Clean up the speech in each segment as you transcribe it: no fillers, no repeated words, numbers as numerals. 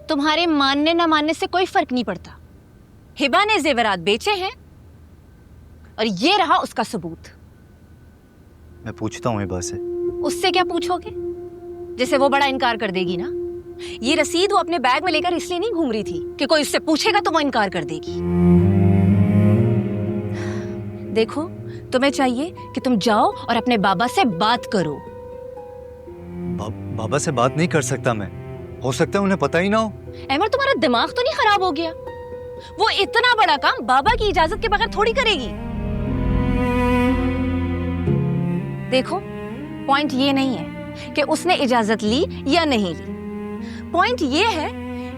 तुम्हारे मानने ना मानने से कोई फर्क नहीं पड़ता। हिबा ने जेवरात बेचे हैं और ये रहा उसका सबूत। मैं पूछता हूँ हिबा से। उससे क्या पूछोगे, जैसे वो बड़ा इनकार कर देगी ना। ये रसीद वो अपने बैग में लेकर इसलिए नहीं घूम रही थी कि कोई उससे पूछेगा तो वो इनकार कर देगी। देखो, तुम्हें चाहिए कि तुम जाओ और अपने बाबा से बात करो। बाबा से बात नहीं कर सकता मैं। हो सकता है उन्हें पता ही ना हो। अहमद, तुम्हारा दिमाग तो नहीं खराब हो गया? वो इतना बड़ा काम बाबा की इजाजत के बगैर थोड़ी करेगी। देखो, पॉइंट ये नहीं है कि उसने इजाजत ली या नहीं ली। पॉइंट ये है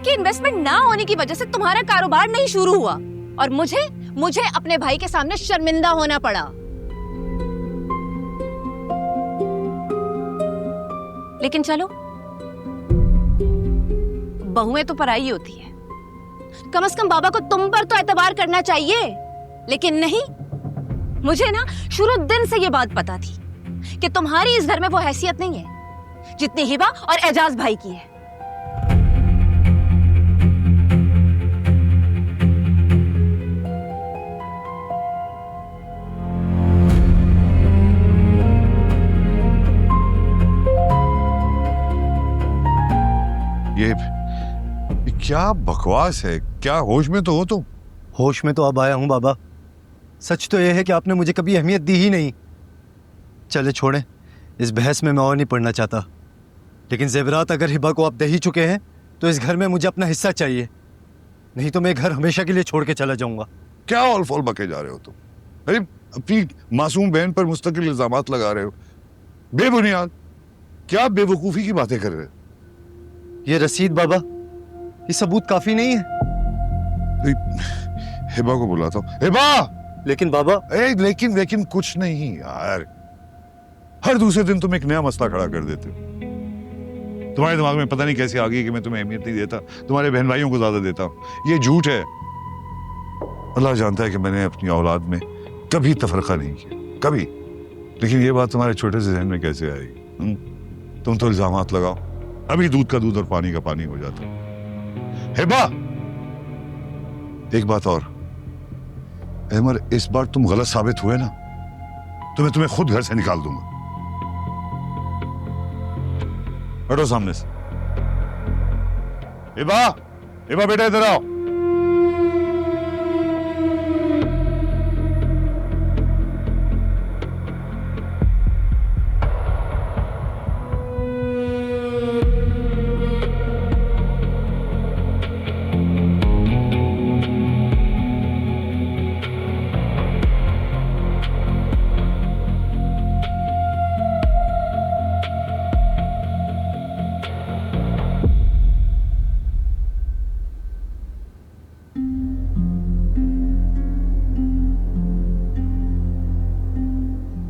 कि इन्वेस्टमेंट ना होने की वजह से तुम्हारा कारोबार नहीं शुरू हुआ और मुझे अपने भाई के सामने शर्मिंदा होना पड़ा। लेकिन चलो, बहुएं तो पराई होती है। कम से कम बाबा को तुम पर तो एतबार करना चाहिए। लेकिन नहीं, मुझे ना शुरू दिन से ये बात पता थी कि तुम्हारी इस घर में वो हैसियत नहीं है जितनी हिबा और एजाज भाई की है। ये क्या बकवास है? क्या होश में तो हो तुम? होश में तो अब आया हूँ बाबा। सच तो यह है कि आपने मुझे कभी अहमियत दी ही नहीं। चले छोड़ें, इस बहस में मैं और नहीं पढ़ना चाहता। लेकिन जेवरात अगर हिबा को आप दे ही चुके हैं तो इस घर में मुझे अपना हिस्सा चाहिए, नहीं तो मैं घर हमेशा के लिए छोड़ के चला जाऊंगा। क्या ऑल फॉल बके जा रहे हो तुम? अरे अपनी मासूम बहन पर मुस्तकिल इल्जामात लगा रहे हो, बेबुनियाद। क्या बेवकूफी की बातें कर रहे हो? ये रसीद बाबा, ये सबूत काफी नहीं है। हिबा को बुलाता हूँ। हिबा! लेकिन बाबा। लेकिन कुछ नहीं यार। हर दूसरे दिन तुम एक नया मसला खड़ा कर देते हो। तुम्हारे दिमाग में पता नहीं कैसे आ गई कि मैं तुम्हें अहमियत नहीं देता, तुम्हारे बहन भाइयों को ज्यादा देता हूँ। ये झूठ है। अल्लाह जानता है कि मैंने अपनी औलाद में कभी तफरका नहीं किया, कभी। लेकिन ये बात तुम्हारे छोटे से जहन में कैसे आएगी? तुम तो इल्जामात लगाओ, अभी दूध का दूध और पानी का पानी हो जाता। हिबा, एक बात और, अहमद, इस बार तुम गलत साबित हुए ना तो मैं तुम्हें खुद घर से निकाल दूंगा। हटो सामने से। हिबा, हिबा बेटा इधर आओ।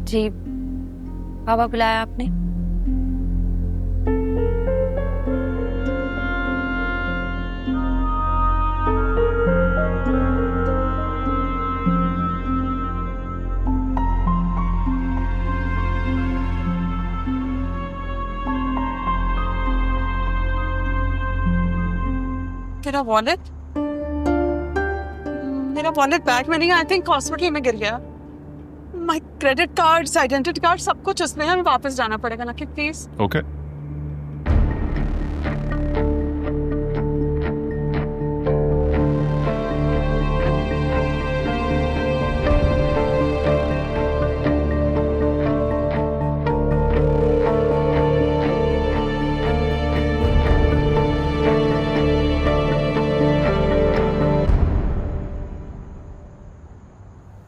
जी, बाबा बुलाया आपने? मेरा वॉलेट बैग में नहीं, आई थिंक हॉस्पिटल में गिर गया। My credit cards, identity card, सब कुछ उसमें है। हमें वापस जाना पड़ेगा ना कि प्लीज। ओके